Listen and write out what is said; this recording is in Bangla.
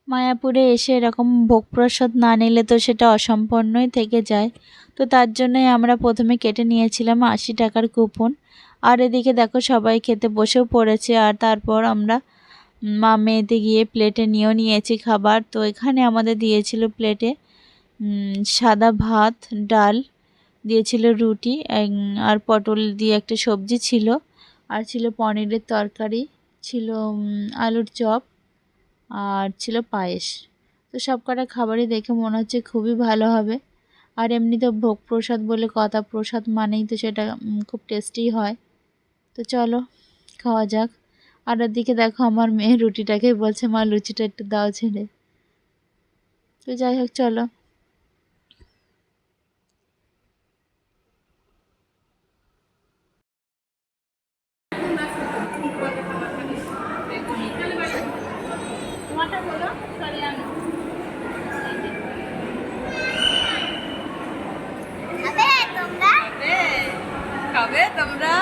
মায়াপুরে এসে এরকম ভোগ প্রসাদ না নিলে তো সেটা অসম্পূর্ণই থেকে যায়। তো তার জন্যই আমরা প্রথমে কেটে নিয়েছিলাম 80 টাকার কুপন। আর এদিকে দেখো সবাই খেতে বসেও পড়েছে। আর তারপর আমরা মা মেয়েতে গিয়ে প্লেটে নিয়েও নিয়েছি খাবার। তো এখানে আমাদের দিয়েছিল প্লেটে সাদা ভাত, ডাল, দিয়েছিল রুটি, আর পটল দিয়ে একটা সবজি ছিল, আর ছিল পনিরের তরকারি, ছিল আলুর চপ, আর ছিল পায়েস। তো সব কটা খাবারই দেখে মনে হচ্ছে খুবই ভালো হবে। আর এমনি তো ভোগ প্রসাদ বলে কথা, প্রসাদ মানেই তো সেটা খুব টেস্টি হয়। তো চলো খাওয়া যাক। আর ওদিকে দেখো আমার মেয়ে রুটিটাকে বলছে মা লুচিটা একটু দাও ছেড়ে। তো যাই হোক চলো। খাবে তোমরা?